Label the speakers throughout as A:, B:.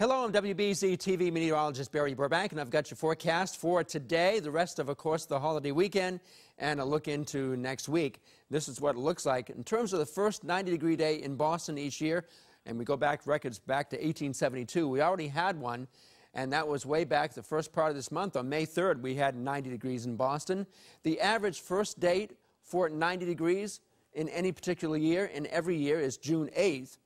A: Hello, I'm WBZ TV meteorologist Barry Burbank, and I've got your forecast for today, the rest of course, the holiday weekend, and a look into next week. This is what it looks like. In terms of the first 90-degree day in Boston each year, and we go back records back to 1872, we already had one, and that was way back the first part of this month. On May 3rd, we had 90 degrees in Boston. The average first date for 90 degrees in any particular year, in every year, is June 8th.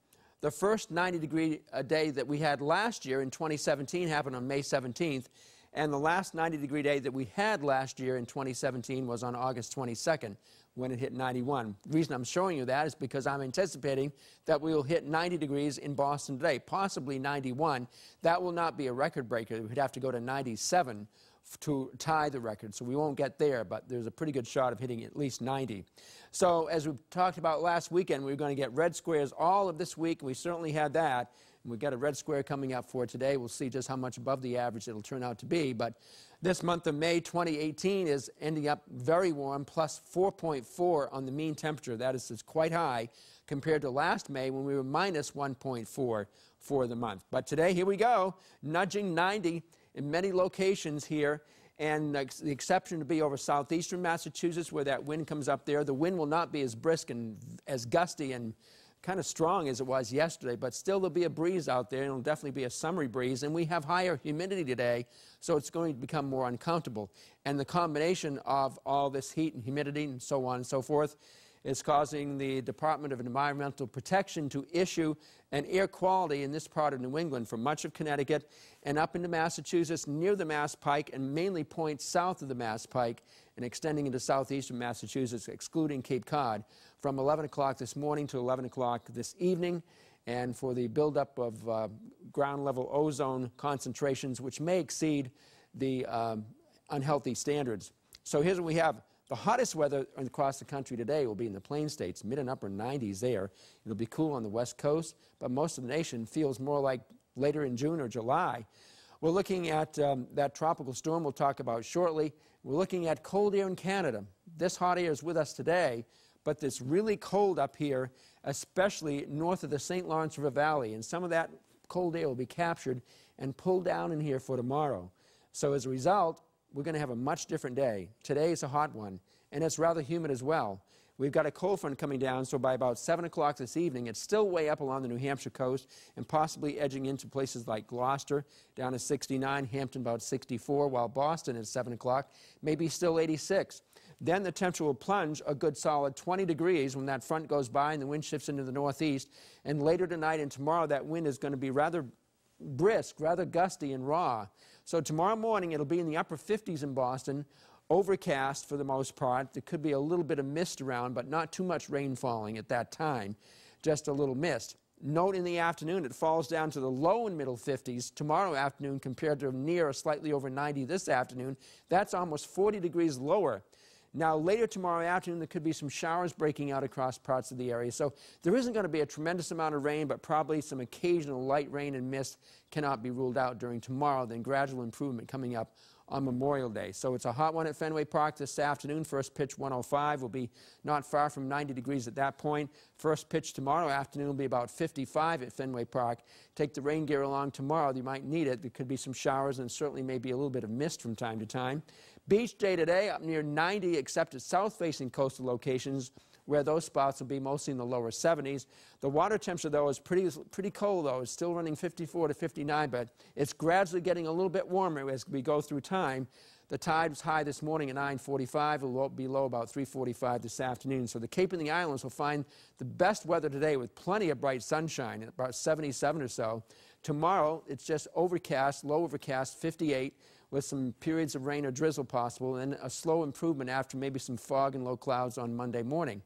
A: The first 90-degree day that we had last year in 2017 happened on May 17th, and the last 90-degree day that we had last year in 2017 was on August 22nd when it hit 91. The reason I'm showing you that is because I'm anticipating that we will hit 90 degrees in Boston today, possibly 91. That will not be a record breaker. We'd have to go to 97 to tie the record, so we won't get there, but there's a pretty good shot of hitting at least 90. So as we talked about last weekend, we were going to get red squares all of this week, and we certainly had that. And we've got a red square coming up for today. We'll see just how much above the average it'll turn out to be, but this month of May 2018 is ending up very warm, plus 4.4 on the mean temperature. That is quite high compared to last May when we were minus 1.4 for the month. But today, here we go, nudging 90 in many locations here, and the exception to be over southeastern Massachusetts where that wind comes up there. The wind will not be as brisk and as gusty and kind of strong as it was yesterday, but still there'll be a breeze out there, and it'll definitely be a summery breeze, and we have higher humidity today, so it's going to become more uncomfortable. And the combination of all this heat and humidity and so on and so forth is causing the Department of Environmental Protection to issue an air quality in this part of New England for much of Connecticut and up into Massachusetts near the Mass Pike and mainly points south of the Mass Pike and extending into southeastern Massachusetts, excluding Cape Cod, from 11 o'clock this morning to 11 o'clock this evening, and for the buildup of ground-level ozone concentrations, which may exceed the unhealthy standards. So here's what we have. The hottest weather across the country today will be in the Plain States, mid and upper 90s there. It'll be cool on the West Coast, but most of the nation feels more like later in June or July. We're looking at that tropical storm we'll talk about shortly. We're looking at cold air in Canada. This hot air is with us today, but it's really cold up here, especially north of the St. Lawrence River Valley, and some of that cold air will be captured and pulled down in here for tomorrow. So as a result, we're going to have a much different day. Today is a hot one, and it's rather humid as well. We've got a cold front coming down, so by about 7 o'clock this evening, it's still way up along the New Hampshire coast and possibly edging into places like Gloucester, down to 69, Hampton about 64, while Boston at 7 o'clock may be still 86. Then the temperature will plunge a good solid 20 degrees when that front goes by and the wind shifts into the northeast. And later tonight and tomorrow, that wind is going to be rather brisk, rather gusty and raw. So tomorrow morning, it'll be in the upper 50s in Boston, overcast for the most part. There could be a little bit of mist around, but not too much rain falling at that time, just a little mist. Note in the afternoon, it falls down to the low and middle 50s tomorrow afternoon compared to near or slightly over 90 this afternoon. That's almost 40 degrees lower. Now, later tomorrow afternoon, there could be some showers breaking out across parts of the area. So there isn't going to be a tremendous amount of rain, but probably some occasional light rain and mist cannot be ruled out during tomorrow, then gradual improvement coming up on Memorial Day. So it's a hot one at Fenway Park this afternoon. First pitch 105 will be not far from 90 degrees at that point. First pitch tomorrow afternoon will be about 55 at Fenway Park. Take the rain gear along tomorrow. You might need it. There could be some showers and certainly maybe a little bit of mist from time to time. Beach day today up near 90, except at south-facing coastal locations where those spots will be mostly in the lower 70s. The water temperature, though, is pretty cold, though. It's still running 54 to 59, but it's gradually getting a little bit warmer as we go through time. The tide was high this morning at 9:45. It will be low about 3:45 this afternoon. So the Cape and the Islands will find the best weather today with plenty of bright sunshine, at about 77 or so. Tomorrow, it's just overcast, low overcast, 58, with some periods of rain or drizzle possible, and a slow improvement after maybe some fog and low clouds on Monday morning.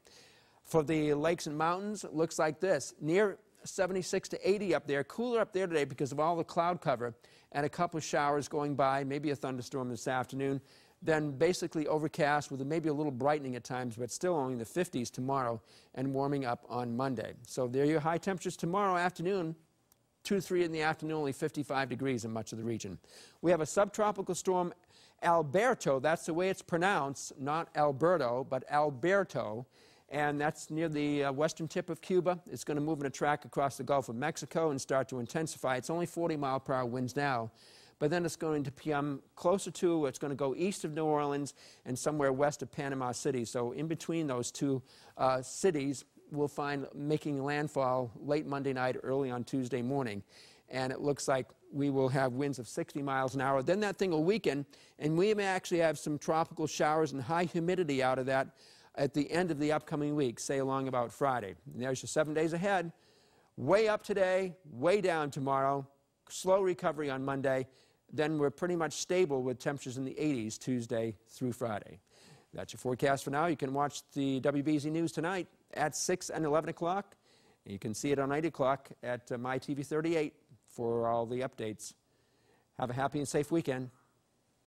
A: For the lakes and mountains, it looks like this. Near 76 to 80 up there, cooler up there today because of all the cloud cover, and a couple of showers going by, maybe a thunderstorm this afternoon. Then basically overcast with maybe a little brightening at times, but still only in the 50s tomorrow and warming up on Monday. So there are your high temperatures tomorrow afternoon. 2 to 3 in the afternoon, only 55 degrees in much of the region. We have a subtropical storm, Alberto. That's the way it's pronounced, not Alberto, but Alberto. and that's near the western tip of Cuba. It's going to move in a track across the Gulf of Mexico and start to intensify. It's only 40-mile-per-hour winds now, but then it's going to become closer to, it's going to go east of New Orleans and somewhere west of Panama City. So in between those two cities, we'll find making landfall late Monday night, early on Tuesday morning. And it looks like we will have winds of 60 miles an hour. Then that thing will weaken, and we may actually have some tropical showers and high humidity out of that at the end of the upcoming week, say along about Friday. And there's your 7 days ahead. Way up today, way down tomorrow, slow recovery on Monday. Then we're pretty much stable with temperatures in the 80s Tuesday through Friday. That's your forecast for now. You can watch the WBZ News tonight at 6 and 11 o'clock. You can see it on 8 o'clock at MyTV 38 for all the updates. Have a happy and safe weekend.